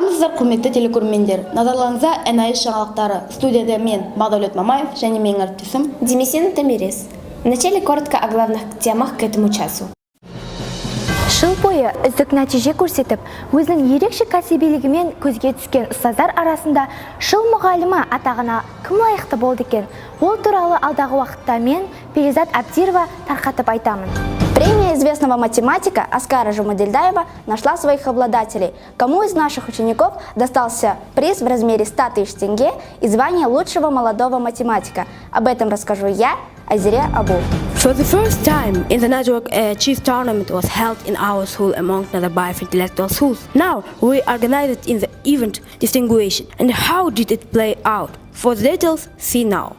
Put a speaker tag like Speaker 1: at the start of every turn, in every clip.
Speaker 1: Армысыздар, құрметті телекөрермендер. Назарларыңызда NIS жаңалықтары. Студияда мен Бақдәулет Мамаев және менің әріптесім
Speaker 2: Демесин Тамирес. Вначале коротко о главных темах к этому часу. Жыл бойы үздік нәтиже көрсетіп, өзінің ерекше кәсібилігімен көзге түскен ұстаздар арасында жыл мұғалімі атағына кім лайықты болды екен? Ол туралы алдағы уақытта мен, Перизат Абдирова, тарқатып айтамын. Премия известного математика Аскара Жумадельдаева нашла своих обладателей. Кому из наших учеников достался приз в размере 100 тысяч тенге и звание лучшего молодого математика? Об этом расскажу я, Азире Абу.
Speaker 3: For the first time, International Chief Tournament was held in our school among Nazarbayev intellectual schools. Now, we organized in the event distinguishing. And how did it play out? For the details, see now.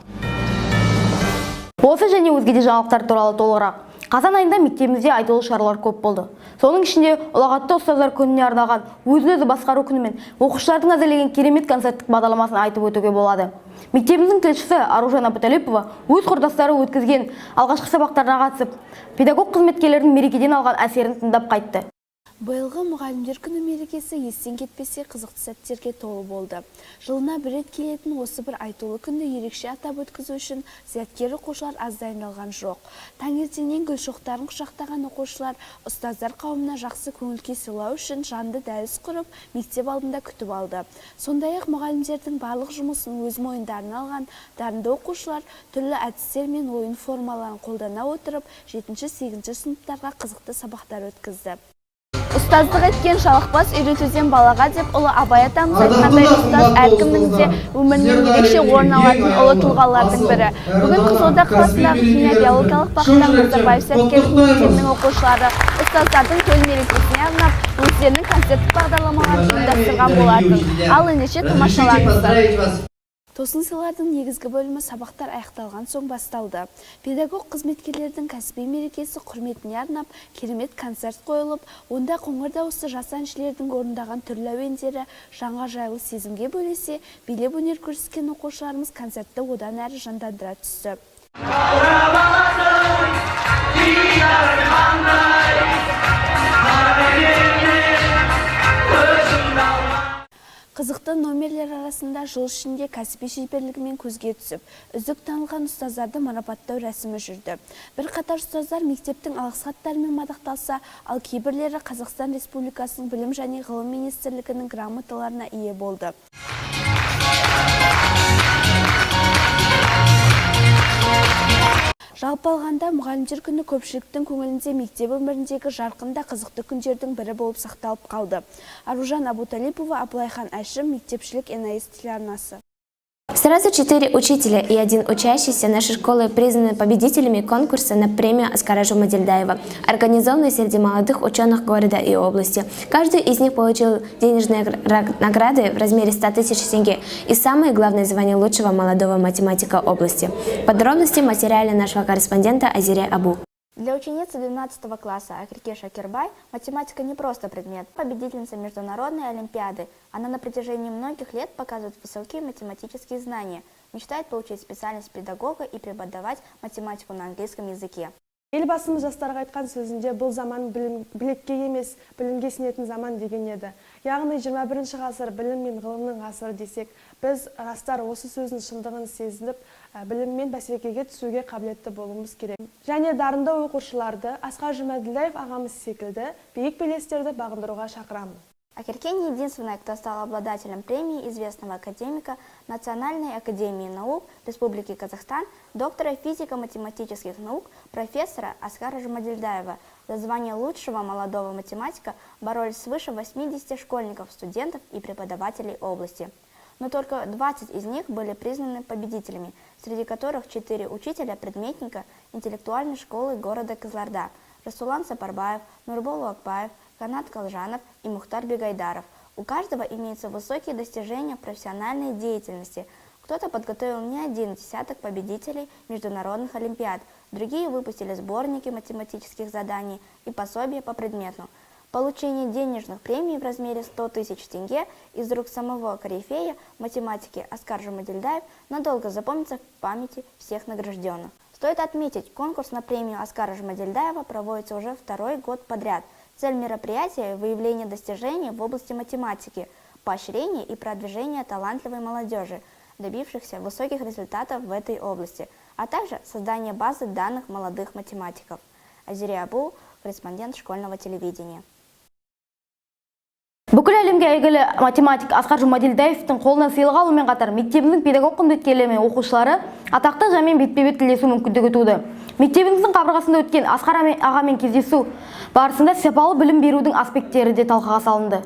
Speaker 1: Осы және өзге де жаңалықтар туралы толығырақ. Қазан айында мектебімізде айтулы шаралар көп болды. Соның ішінде ұлағатты ұстаздар күніне арналған өзін-өзі басқару күні мен оқушылардың әзірлеген керемет концерттік бағдарламасын айтып өтуге болады. Мектебіміздің тілшісі Аружан Абуталипова өз құрдастары өткізген алғашқы сабақтарына қатысып, педагог қызметкерлердің мерекеден алған әсерін тыңдап қайтты.
Speaker 4: Биылғы мұғалімдер күні мерекесі естен кетпесе қызықты сәттерге толы болды. Жылына бір рет келетін осы бір айтулы күнді ерекше атап өткізу үшін зияткер оқушылар аз дайындалған жоқ. Таңертеңнен гүл шоқтарын құшақтаған оқушылар ұстаздар қауымына жақсы көңіл-күй сыйлау үшін жанды дәріс құрып, мектеп алдында күтіп алды. Сондай-ақ мұғалімдердің барлық жұмысын өз мойындарына алған дарынды оқушылар түрлі әдістер мен ойын формаларын қолдана отырып, 7-8 сыныптарға қызықты сабақтар өткізді. Ұстаздық еткен жалықпас үйретуден балаға деп ұлы Абай атамыз айтқандай, ұстаз әркімнің өмірінен ерекше орын алатын ұлы тұлғалардың бірі. Бүгін Қызылорда қаласындағы химия-биологиялық бағыттағы Назарбаев зияткерлік мектебінің оқушылары ұстаздардың төл мерекесіне арнап өздерінің концерттік бағдарламаларын ұйымдастырған болатын. Ал ендеше тамашалаңыздар. Тосын сыйлардың негізгі бөлімі сабақтар аяқталған соң басталды. Педагог қызметкерлердің кәсіби мерекесі құрметіне арнап керемет концерт қойылып, онда қоңыр дауысты жас әншілердің орындаған түрлі әуендері жанға жайлы сезімге бөлесе, билеп өнер көрсеткен оқушыларымыз концертті одан әрі жандандыра түсті. Қызықты номерлер арасында жыл ішінде кәсіби шеберлігімен көзге түсіп, үздік танылған ұстаздарды марапаттау рәсімі жүрді. Бір қатар ұстаздар мектептің алғыс хаттарымен мадақталса, ал кейбірлері Қазақстан Республикасының білім және ғылым министрлігінің грамоталарына ие болды. Жалпы алғанда мұғалімдер күні көпшіліктің көңілінде мектеп өміріндегі жарқын да қызықты күндердің бірі болып сақталып қалды. Аружан Абуталипова, Абылайхан Әшім, мектепшілік NIS телеарнасы.
Speaker 2: Сразу 4 учителя и 1 учащийся нашей школы признаны победителями конкурса на премию Аскара Жумадельдаева, организованной среди молодых ученых города и области. Каждый из них получил денежные награды в размере 100 тысяч тенге и самое главное звание лучшего молодого математика области. Подробности в материале нашего корреспондента Азире Абу.
Speaker 5: Для ученицы 12 класса Акрике Шакирбай математика не просто предмет. Победительница международной олимпиады. Она на протяжении многих лет показывает высокие математические знания. Мечтает получить специальность педагога и преподавать математику на английском языке.
Speaker 6: Елбасымыз жастарға айтқан сөзінде бұл заман білекке емес, білімге сенетін заман деген еді. Яғни 21 ғасыр білім мен ғылымның ғасыры десек, біз жастар осы сөздің шындығын сезініп, білім мен бәсекеге түсуге қабілетті болуымыз керек. Және дарынды оқушыларды Аскар Жумадельдаев ағамыз секілді биік белестерді бағындыруға шақырамын.
Speaker 5: Акирке не единственная, кто стал обладателем премии известного академика Национальной академии наук Республики Казахстан, доктора физико-математических наук, профессора Аскара Жумадельдаева. За звание лучшего молодого математика боролись свыше 80 школьников, студентов и преподавателей области. Но только 20 из них были признаны победителями, среди которых 4 учителя-предметника интеллектуальной школы города Кызылорда: Расулан Сапарбаев, Нурбол Акбаев, Канат Калжанов и Мухтар Бегайдаров. У каждого имеются высокие достижения в профессиональной деятельности. Кто-то подготовил не один десяток победителей международных олимпиад, другие выпустили сборники математических заданий и пособия по предмету. Получение денежных премий в размере 100 тысяч тенге из рук самого корифея математики Аскар Жумадельдаев надолго запомнится в памяти всех награжденных. Стоит отметить, конкурс на премию Аскара Жумадельдаева проводится уже второй год подряд. Цель мероприятия – выявление достижений в области математики. поощрения и продвижения талантливой молодежи, добившихся высоких результатов в этой области, а также создание базы данных молодых математиков. Азирия Абу, корреспондент школьного телевидения.
Speaker 1: Бүкіл әлемге әйгілі математик Асқар Жұмаділдаевтың қолынан сыйлық алумен қатар мектебінің педагог қызметкерлері мен оқушылары атақты жаңамен бетпе-бет тілдесу мүмкіндігі туды. Мектебіміздің қабырғасында өткен Асқар ағамен кездесу барысында сапалы білім берудің аспекттері де талқыға салынды.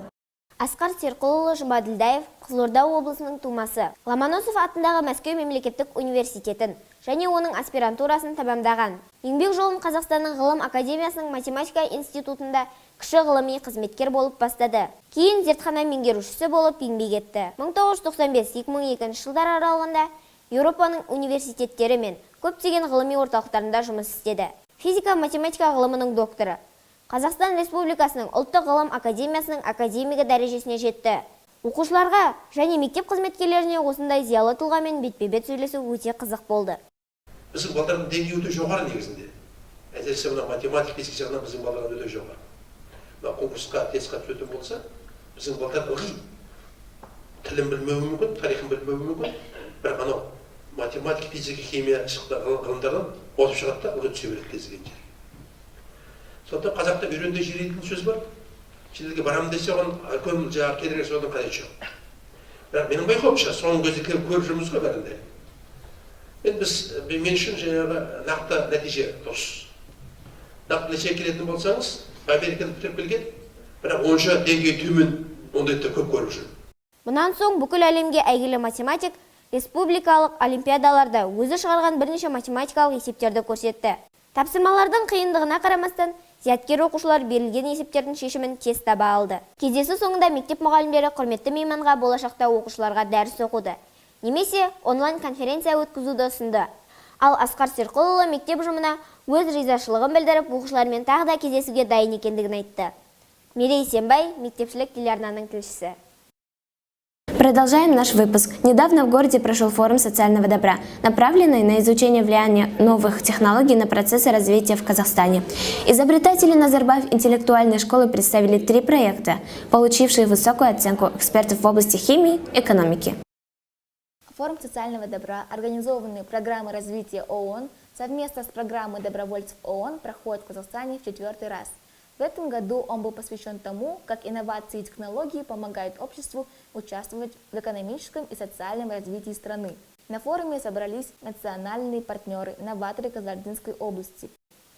Speaker 7: Асқар Серқұлұлы Жұмаділдаев Қызылорда облысының тумасы. Ломоносов атындағы Мәскеу мемлекеттік университетін және оның аспирантурасын тамамдаған. Еңбек жолын Қазақстанның ғылым академиясының математика институтында кіші ғылыми қызметкер болып бастады. Кейін зертхана меңгерушісі болып еңбек етті. 1995-2002 жылдар аралығында Еуропаның университеттері мен көптеген ғылыми орталықтарында жұмыс істеді. Физика-математика ғылымының докторы. Қазақстан Республикасының ұлттық ғылым академиясының академигі дәрежесіне жетті. Оқушыларға және мектеп қызметкерлеріне осындай зиялы тұлғамен бетпе-бет сөйлесу өте қызық болды.
Speaker 8: Біздің балалардың деңгейі өте жоғары негізінде. Әсіресе мына математика физика жағынан біздің балалар өте жоғары. Мына конкурсқа, тестқа түсетін болса, біздің балалар ылғи тілін білмеуі мүмкін, тарихын білмеуі мүмкін. Бірақ анау математика, физика, химия ғылымдардан озып шығады да ылғи түсе береді тез келгенше. Сондықтан қазақта үйренде жиренетін сөз бар. Шетелге барамын десе оған үлкен жаңағы кедергі содан қажеті жоқ. Бірақ менің байқауымша соңғы кезде көріп жүрміз ғой бәрінде. Мен үшін жаңағы нақты нәтиже дұрыс. Нақты нәтиже келетін болсаңыз, Американы бітіріп келген, бірақ онша деңгейі төмен ондайды көп көріп жүр.
Speaker 7: Мұнан соң бүкіл әлемге әйгілі математик республикалық олимпиадаларда өзі шығарған бірнеше математикалық есептерді көрсетті. Тапсырмалардың қиындығына қарамастан, зияткер оқушылар берілген есептердің шешімін тез таба алды. Кездесу соңында мектеп мұғалімдері құрметті мейманға болашақта оқушыларға дәріс оқуды, немесе онлайн конференция өткізуді ұсынды. Ал Асқар Серқұлұлы мектеп ұжымына өз ризашылығын білдіріп, оқушылармен тағы да кездесуге дайын екендігін айтты. Мерей Сембай, мектепшілік телеарнаның тілшісі.
Speaker 2: Продолжаем наш выпуск. Недавно в городе прошел форум социального добра, направленный на изучение влияния новых технологий на процессы развития в Казахстане. Изобретатели Назарбаев интеллектуальной школы представили 3 проекта, получившие высокую оценку экспертов в области химии и экономики.
Speaker 9: Форум социального добра, организованный программой развития ООН совместно с программой добровольцев ООН, проходит в Казахстане в 4-й раз. В этом году он был посвящен тому, как инновации и технологии помогают обществу участвовать в экономическом и социальном развитии страны. На форуме собрались национальные партнеры, инноваторы Кызылординской области.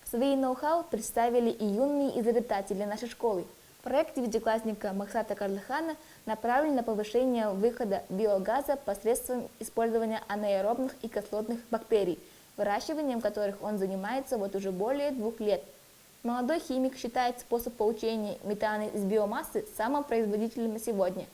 Speaker 9: Свои ноу-хау представили и юные изобретатели нашей школы. Проект девятиклассника Махсата Карлыхана направлен на повышение выхода биогаза посредством использования анаэробных и кислотных бактерий, выращиванием которых он занимается вот уже более 2 лет. Молодой химик считает способ получения метана из биомассы самым производительным на сегодня.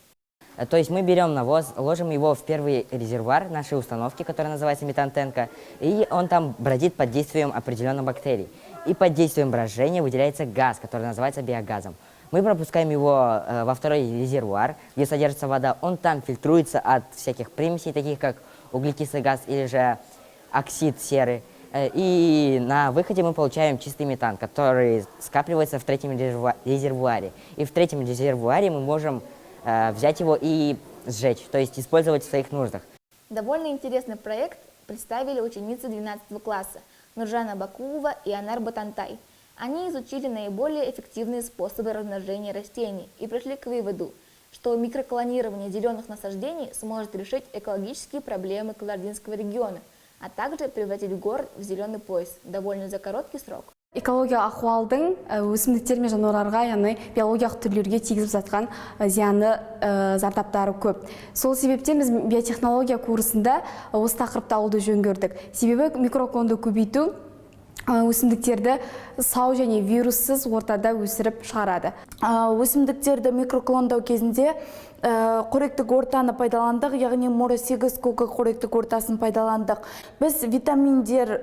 Speaker 10: То есть мы берем навоз, ложим его в первый резервуар нашей установки, который называется метантенка, и он там бродит под действием определенных бактерий. И под действием брожения выделяется газ, который называется биогазом. Мы пропускаем его во второй резервуар, где содержится вода. Он там фильтруется от всяких примесей, таких как углекислый газ или же оксид серы. И на выходе мы получаем чистый метан, который скапливается в 3-м резервуаре. И в 3-м резервуаре мы можем взять его и сжечь, то есть использовать в своих нуждах.
Speaker 9: Довольно интересный проект представили ученицы 12 класса Нуржана Бакулова и Анар Батантай. Они изучили наиболее эффективные способы размножения растений и пришли к выводу, что микроклонирование зеленых насаждений сможет решить экологические проблемы Кызылординского региона, а также превратить город в зеленый пояс довольно за короткий срок.
Speaker 11: Экология ахуалдың өсімдіктер мен жануарларға, яғни биологиялық түрлерге тигізіп жатқан зияны зардаптары көп. Сол себептен біз биотехнология курсында осы тақырыпты алуды жөн көрдік. Себебі микроклонды көбейту өсімдіктерді сау және вируссыз ортада өсіріп шығарады.
Speaker 12: Өсімдіктерді микроклондау кезінде қоректік ортаны пайдаландық, яғни моро-8 көкі қоректік ортасын пайдаландық. Біз витаминдер,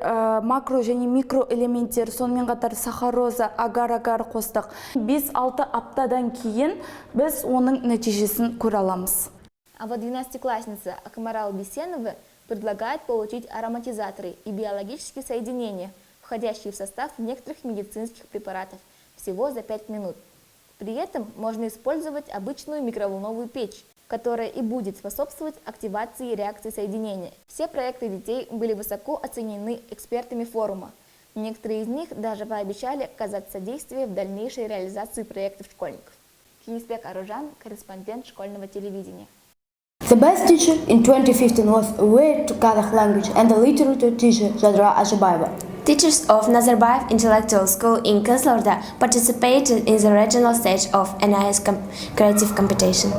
Speaker 12: макро және микроэлементтер, сонымен қатар сахароза, агар-агар қостық. 5-6 аптадан кейін біз оның нәтижесін көре аламыз.
Speaker 9: А вот 12-классница Акмарал Бесенова предлагает получить ароматизаторы и биологические соединения, входящие в состав некоторых медицинских препаратов, всего за 5 минут. При этом можно использовать обычную микроволновую печь. которое и будет способствовать активации реакции соединения. Все проекты детей были высоко оценены экспертами форума. Некоторые из них даже пообещали оказать содействие в дальнейшей реализации проектов школьников. Кенисбек Аружан, корреспондент школьного телевидения.
Speaker 1: The best teacher in 2015 was awarded to Kazakh language and the literature teacher Jadra Ajibaieva.
Speaker 2: Teachers of Nazarbayev Intellectual School in Kızılorda participated in the regional stage of NIS creative competition.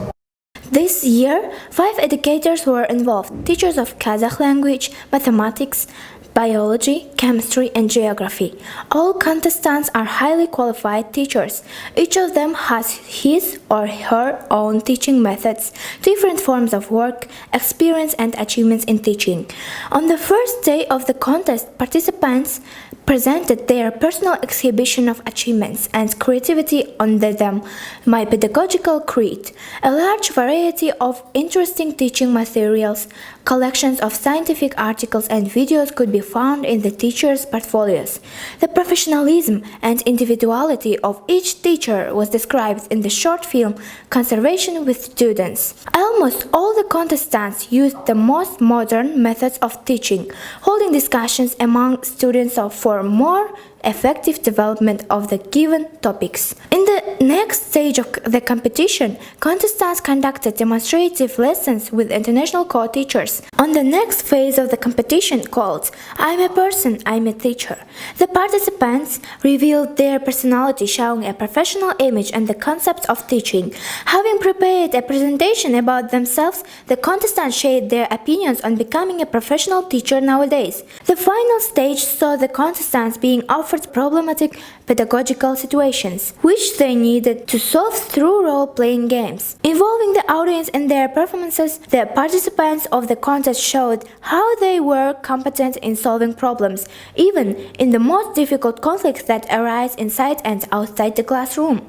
Speaker 2: This year, 5 educators were involved, teachers of Kazakh language, mathematics, biology, chemistry, and geography. All contestants are highly qualified teachers. Each of them has his or her own teaching methods, different forms of work, experience, and achievements in teaching. On the first day of the contest, participants presented their personal exhibition of achievements and creativity under them My Pedagogical Creed. A large variety of interesting teaching materials, collections of scientific articles and videos could be found in the teachers' portfolios. The professionalism and individuality of each teacher was described in the short film Conversation with Students. Almost all the contestants used the most modern methods of teaching, holding discussions among students for more effective development of the given topics. In the next stage of the competition, contestants conducted demonstrative lessons with international co-teachers. On the next phase of the competition, called I'm a Person, I'm a Teacher, the participants revealed their personality, showing a professional image and the concept of teaching. Having prepared a presentation about themselves, the contestants shared their opinions on becoming a professional teacher nowadays. The final stage saw the contestants being offered problematic pedagogical situations, which they needed to solve through role-playing games. Involving the audience in their performances, the participants of the contest showed how they were competent in solving problems, even in the most difficult conflicts that arise inside and outside the classroom.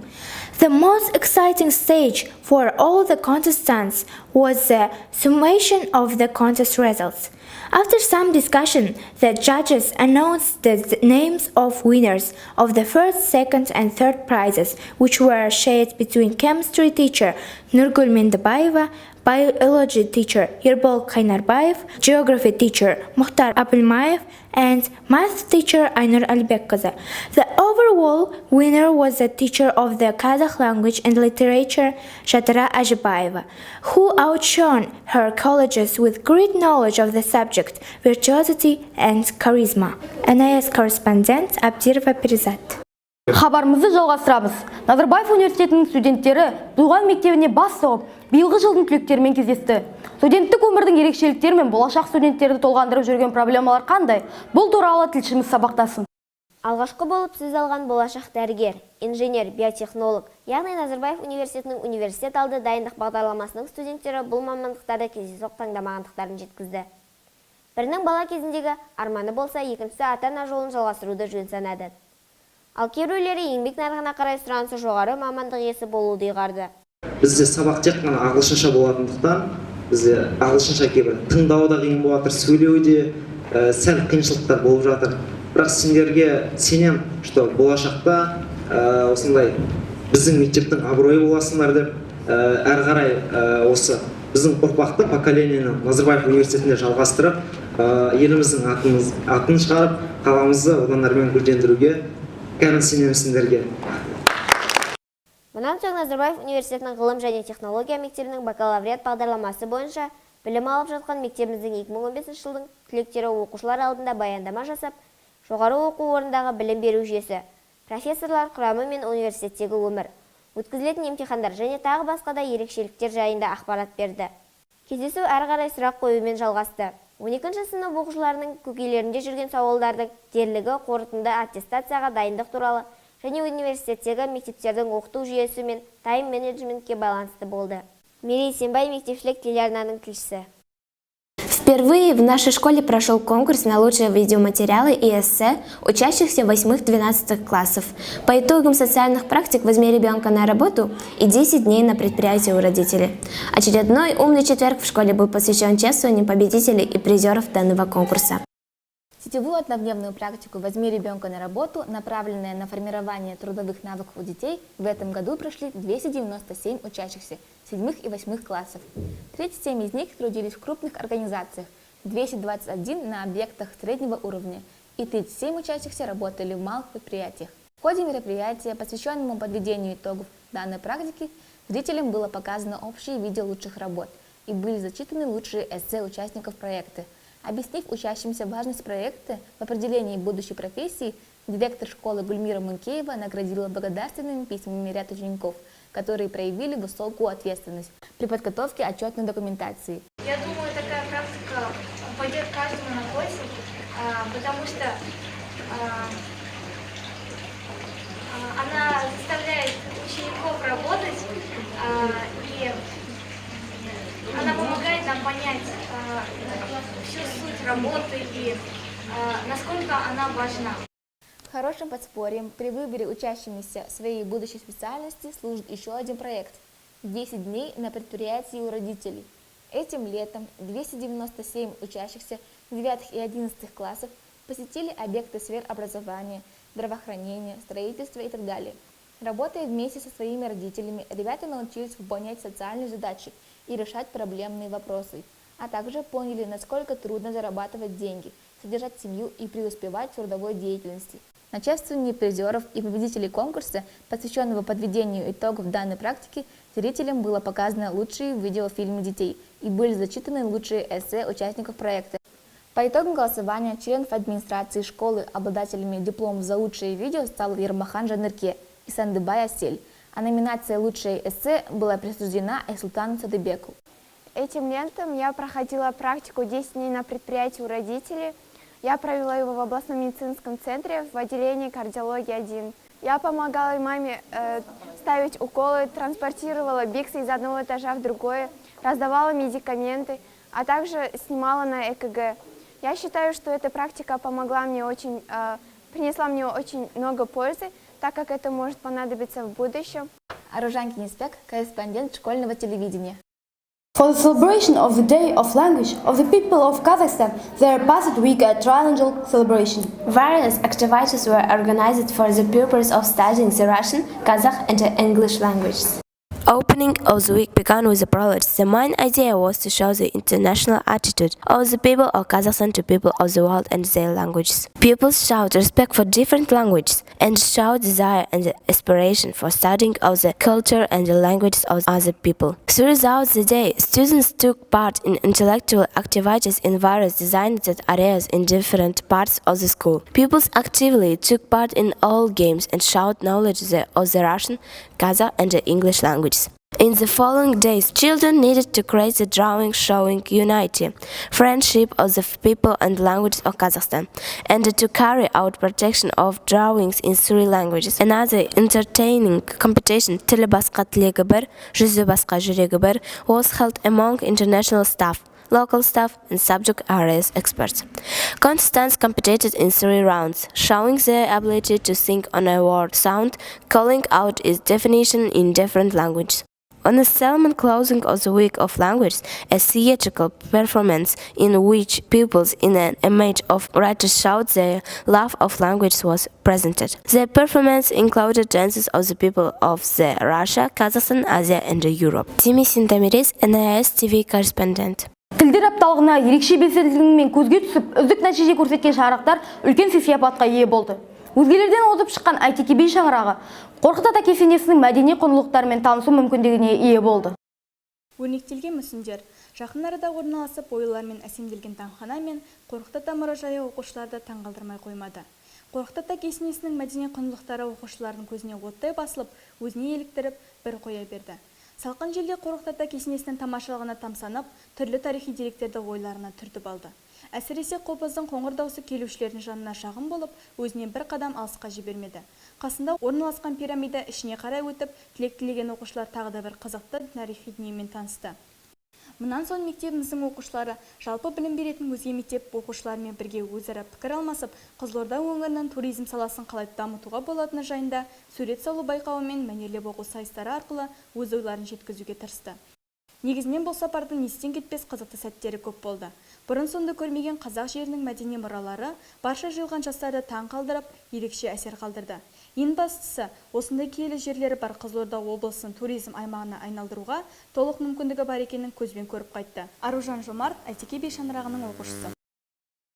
Speaker 2: The most exciting stage for all the contestants was the summation of the contest results. After some discussion, the judges announced the names of winners of the first, second, and third prizes, which were shared between chemistry teacher Nurgul Mendebayeva, biology teacher Yerbol Kaynarbayev, geography teacher Muhtar Abulmayev, and math teacher Aynur Alibekkaza. The overall winner was the teacher of the Kazakh language and literature Jadra Ajibaieva, who outshone her colleagues with great knowledge of the subject, virtuosity, and charisma. NIS correspondent Abdirova Pirizat.
Speaker 1: Хабарымызды жалғастырамыз. Назарбаев университетінің студенттері туған мектебіне бас сұғып, биылғы жылдың түлектерімен кездесті. Студенттік өмірдің ерекшеліктері мен болашақ студенттерді толғандырып жүрген проблемалар қандай? Бұл туралы тілшіміз сабақтасын.
Speaker 7: Алғашқы болып сөз алған болашақ дәрігер, инженер, биотехнолог, яғни Назарбаев университетінің университет алды дайындық бағдарламасының студенттері бұл мамандықтарды кездейсоқ таңдамағандықтарын жеткізді. Бірінің бала кезіндегі арманы болса, екіншісі ата-ана жолын жалғастыруды жөн санады. Ал кейбіреулері еңбек нарығына қарай сұранысы жоғары мамандық иесі болуды ұйғарды.
Speaker 13: Бізде сабақ тек қана ағылшынша болатындықтан, бізде ағылшынша кейбір тыңдау да қиын болып жатыр, сөйлеу де сәл қиыншылықтар болып жатыр. Бірақ сендерге сенем, что болашақта осындай біздің мектептің абыройы боласыңдар деп, әрі қарай осы біздің ұрпақты поколениені Назарбаев университетінде жалғастырып, еліміздің атын шығарып, қаламызды одан әрмен гүлдендіруге кәміл сенемін сендерге.
Speaker 7: Мұнан соң Назарбаев университетінің ғылым және технология мектебінің бакалавриат бағдарламасы бойынша білім алып жатқан мектебіміздің 2015 жылдың түлектері оқушылар алдында баяндама жасап, жоғары оқу орындағы білім беру жүйесі, профессорлар құрамы мен университеттегі өмір, өткізілетін емтихандар және тағы басқа да ерекшеліктер жайында ақпарат берді. Кездесу әрі қарай сұрақ қоюмен жалғасты. 12-ші сынып оқушыларының көкейлерінде жүрген сауалдардың дерлігі қорытынды аттестацияға дайындық туралы және университеттегі мектептердің оқыту жүйесі мен тайм-менеджментке байланысты болды. Мерей Сембай, мектепшілік телеарнаның тілшісі.
Speaker 2: Впервые в нашей школе прошел конкурс на лучшие видеоматериалы и эссе учащихся 8-12 классов. По итогам социальных практик «Возьми ребенка на работу» и 10 дней на предприятии у родителей. Очередной «Умный четверг» в школе был посвящен чествованию победителей и призеров данного конкурса.
Speaker 9: Сетевую однодневную практику «Возьми ребенка на работу», направленная на формирование трудовых навыков у детей, в этом году прошли 297 учащихся 7 и 8 классов. 37 из них трудились в крупных организациях, 221 на объектах среднего уровня и 37 учащихся работали в малых предприятиях. В ходе мероприятия, посвященному подведению итогов данной практики, зрителям было показано общее видео лучших работ и были зачитаны лучшие эссе участников проекта. Объяснив учащимся важность проекта в определении будущей профессии, директор школы Гульмира Мункеева наградила благодарственными письмами ряд учеников, которые проявили высокую ответственность при подготовке отчетной документации.
Speaker 14: Я думаю, такая практика пойдет каждому на пользу, потому что она заставляет учеников работать, и она помогает нам понять всю суть работы и насколько она важна.
Speaker 9: Хорошим подспорьем при выборе учащимися своей будущей специальности служит еще один проект – 10 дней на предприятии у родителей. Этим летом 297 учащихся 9 и 11 классов посетили объекты сфер образования, здравоохранения, строительства и так далее. Работая вместе со своими родителями, ребята научились выполнять социальные задачи и решать проблемные вопросы, а также поняли, насколько трудно зарабатывать деньги, содержать семью и преуспевать в трудовой деятельности. На чествовании призеров и победителей конкурса, посвященного подведению итогов данной практики, зрителям было показано лучшие видеофильмы детей и были зачитаны лучшие эссе участников проекта. По итогам голосования членов администрации школы обладателями дипломов за лучшее видео стал Ермахан Жанырке и Сандыбай Асель, а номинация «Лучшее эссе» была присуждена Айсултану Садыбеку.
Speaker 2: Этим летом я проходила практику 10 дней на предприятии у родителей. Я провела его в областном медицинском центре в отделении кардиологии 1. Я помогала маме ставить уколы, транспортировала биксы из одного этажа в другой, раздавала медикаменты, а также снимала на ЭКГ. Я считаю, что эта практика принесла мне очень много пользы, так как это может понадобиться в будущем.
Speaker 9: Аружан Кинеспек, корреспондент школьного телевидения.
Speaker 1: For the celebration of the Day of Language of the people of Kazakhstan, there passed week a trilingual celebration.
Speaker 2: Various activities were organized for the purpose of studying the Russian, Kazakh and English languages.
Speaker 3: Opening of the week began with the prologue. The main idea was to show the international attitude of the people of Kazakhstan to people of the world and their languages. Pupils showed respect for different languages and showed desire and aspiration for studying of the culture and the languages of other people. Throughout the day, students took part in intellectual activities in various designated areas in different parts of the school. Pupils actively took part in all games and showed knowledge of the Russian, Kazakh and the English languages. In the following days, children needed to create the drawing showing unity, friendship of the people and languages of Kazakhstan, and to carry out protection of drawings in 3 languages. Another entertaining competition, Tili Басқа тілегі бір, жүзі басқа жүрегі бір, was held among international staff, local staff and subject areas experts. Contestants competed in 3 rounds, showing their ability to sing on a word sound, calling out its definition in different languages. On the ceremony closing of the Week of Language, a theatrical performance in which pupils in an image of writers showed their love of language was presented. The performance included dances of the people of Russia, Kazakhstan, Asia and Europe. Timi Sindamiris, NIS TV correspondent.
Speaker 1: Тілдер апталығына ерекше белсенділігімен көзге түсіп, үздік нәтиже көрсеткен шаңырақтар үлкен сый-сияпатқа ие болды. Өзгелерден озып шыққан ITKB шаңырағы Қорқыт Ата кесенесінің мәдени құндылықтарымен танысу мүмкіндігіне ие болды.
Speaker 15: Өрнектелген мүсіндер жақын арада орналасып, оюлармен әсемделген тамхана мен Қорқыт Ата мұражайы оқушыларды таңғалдырмай қоймады. Қорқыт Ата кесенесінің мәдени құндылықтары оқушылардың көзіне оттай басылып, өзіне еліктіріп, бір қоя берді. Салқын желде Қорқыт Ата кесенесінің тамашалығына тамсанып, түрлі тарихи деректерді ойларына түртіп алды. Әсіресе қобыздың қоңыр даусы келушілердің жанына шағын болып, өзінен бір қадам алысқа жібермеді. Қасында орналасқан пирамида ішіне қарай өтіп, тілек тілеген оқушылар тағы да бір қызықты тарихи дүниемен танысты. Мұнан соң мектебіміздің оқушылары жалпы білім беретін өзге мектеп оқушыларымен бірге өзара пікір алмасып, Қызылорда өңірінің туризм саласын қалай дамытуға болатыны жайында сурет салу байқауы мен мәнерлеп оқу сайыстары арқылы өз ойларын жеткізуге тырысты. Негізінен бұл сапардың естен кетпес қызықты сәттері көп болды. Бұрын-соңды көрмеген қазақ жерінің мәдени мұралары барша жиылған жастарды таң қалдырып, ерекше әсер қалдырды. Ең бастысы, осындай киелі жерлері бар Қызылорда облысын туризм аймағына айналдыруға толық мүмкіндігі бар екенін көзбен көріп қайтты. Аружан Жомарт, ITK шаңырағының оқушысы.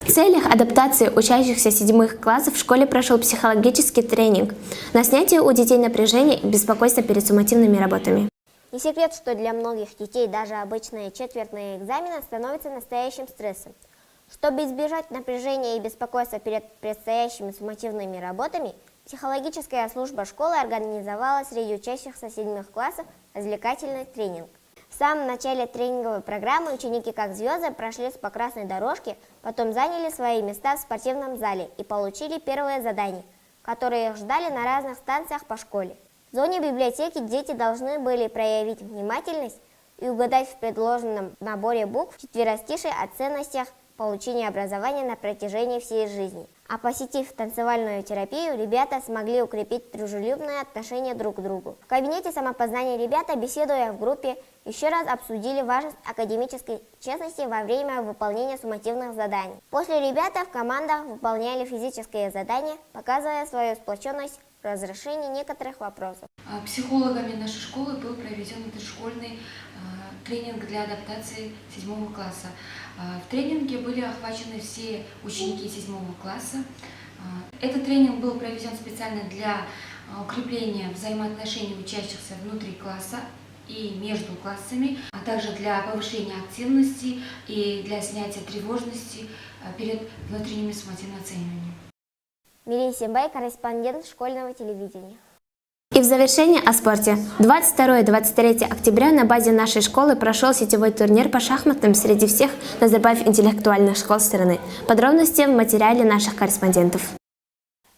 Speaker 7: В целях адаптации учащихся 7 классов в школе прошел психологический тренинг на снятие у детей напряжения и беспокойства перед суммативными работами. Не секрет, что для многих детей даже обычные четвертные экзамены становятся настоящим стрессом. Чтобы избежать напряжения и беспокойства перед предстоящими суммативными работами, психологическая служба школы организовала среди учащихся 7 классов развлекательный тренинг. В самом начале тренинговой программы ученики как звезды прошли по красной дорожке, потом заняли свои места в спортивном зале и получили первые задания, которые их ждали на разных станциях по школе. В зоне библиотеки дети должны были проявить внимательность и угадать в предложенном наборе букв четверостишие о ценностях получения образования на протяжении всей жизни. А посетив танцевальную терапию, ребята смогли укрепить дружелюбные отношения друг к другу. В кабинете самопознания ребята, беседуя в группе, еще раз обсудили важность академической честности во время выполнения суммативных заданий. После ребята в командах выполняли физические задания, показывая свою сплоченность в разрешении некоторых вопросов.
Speaker 16: Психологами нашей школы был проведен интершкольный тренинг для адаптации 7 класса. В тренинге были охвачены все ученики 7 класса. Этот тренинг был проведен специально для укрепления взаимоотношений учащихся внутри класса и между классами, а также для повышения активности и для снятия тревожности перед внутренними суммативными оцениваниями.
Speaker 7: Мирей Сембай, корреспондент школьного телевидения. И в завершение о спорте. 22-23 октября на базе нашей школы прошел сетевой турнир по шахматам среди всех Назарбаев интеллектуальных школ страны. Подробности в материале наших корреспондентов.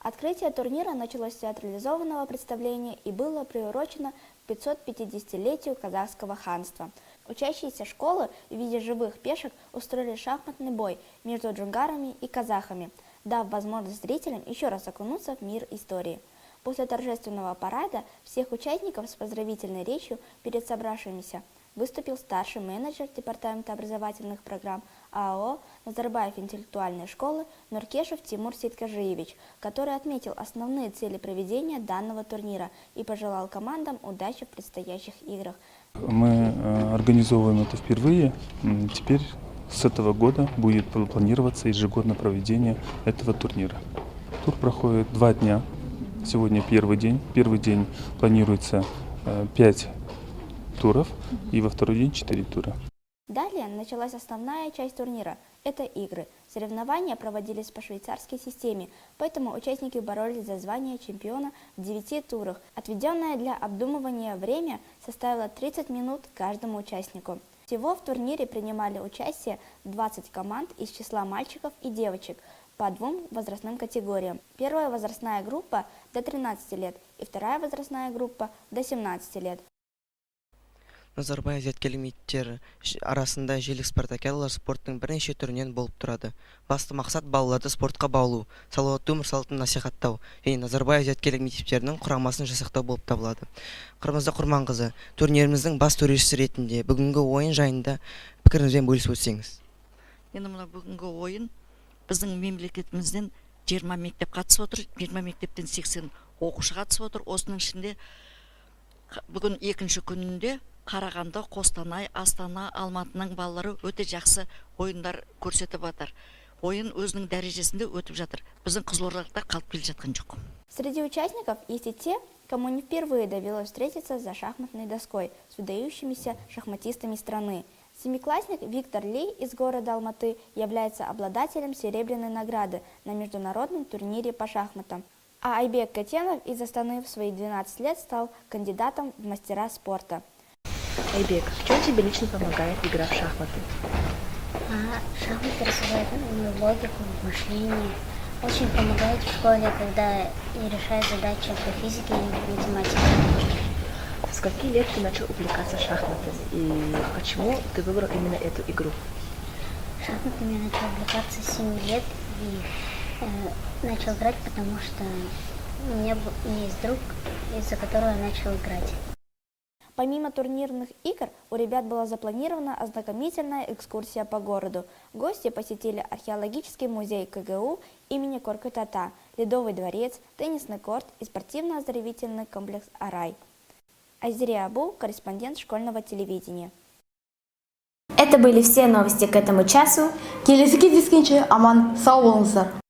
Speaker 5: Открытие турнира началось с театрализованного представления и было приурочено к 550-летию казахского ханства. Учащиеся школы в виде живых пешек устроили шахматный бой между джунгарами и казахами, дав возможность зрителям еще раз окунуться в мир истории. После торжественного парада всех участников с поздравительной речью перед собравшимися выступил старший менеджер Департамента образовательных программ АО Назарбаев интеллектуальной школы Нуркешев Тимур Сейткажиевич, который отметил основные цели проведения данного турнира и пожелал командам удачи в предстоящих играх.
Speaker 17: Мы организовываем это впервые. Теперь с этого года будет планироваться ежегодное проведение этого турнира. Тур проходит 2 дня. Сегодня первый день. Первый день планируется 5 туров и во второй день 4 тура.
Speaker 5: Далее началась основная часть турнира – это игры. Соревнования проводились по швейцарской системе, поэтому участники боролись за звание чемпиона в 9 турах. Отведенное для обдумывания время составило 30 минут каждому участнику. Всего в турнире принимали участие 20 команд из числа мальчиков и девочек по 2 возрастным категориям. Первая возрастная группа до 13 лет и вторая возрастная группа до 17 лет.
Speaker 18: Назарбаев зияткерлік мектептері арасында желік спартакиадалар спорттың бірнеше түрінен болып тұрады. Басты мақсат балаларды спортқа баулу, салауатты өмір салтын насихаттау және Назарбаев зияткерлік мектептерінің құрамасын жасақтау болып табылады. Қырмызды Құрманқызы, турниріміздің бас төрешісі ретінде бүгінгі ойын жайында пікіріңізбен бөлісіп өтсеңіз.
Speaker 19: Енді мына бүгінгі ойын біздің мемлекетімізден 20 мектеп қатысып отыр, 20 мектептен 80 оқушы қатысып отыр. Осының ішінде бүгін екінші күнінде Қарағанды, Қостанай, Астана, Алматының балалары өте жақсы ойындар көрсетіп жатыр. Ойын өзінің дәрежесінде өтіп жатыр. Біздің Қызылордада қалып келе жатқан жоқ.
Speaker 5: Среди участников есть и те, кому не впервые довелось встретиться за шахматной доской с выдающимися шахматистами страны. Семиклассник Виктор Ли из города Алматы является обладателем серебряной награды на международном турнире по шахматам. А Айбек Катенов из Астаны в свои 12 лет стал кандидатом в мастера спорта.
Speaker 20: Айбек, в чем тебе лично помогает игра в шахматы?
Speaker 21: Шахматы развивают логику, мышление. Очень помогает в школе, когда я решаю задачи по физике и математике.
Speaker 20: С каких лет ты начал увлекаться шахматами и почему ты выбрал именно эту игру?
Speaker 21: Шахматами я начал увлекаться с 7 лет и начал играть, потому что у меня есть друг, из-за которого я начал играть.
Speaker 5: Помимо турнирных игр, у ребят была запланирована ознакомительная экскурсия по городу. Гости посетили археологический музей КГУ имени Коркут-Ата, Ледовый дворец, теннисный корт и спортивно-оздоровительный комплекс «Арай». Айзерия Абу, корреспондент школьного телевидения.
Speaker 2: Это были все новости к этому часу.
Speaker 1: Келесі кездескенше аман сау болыңыздар.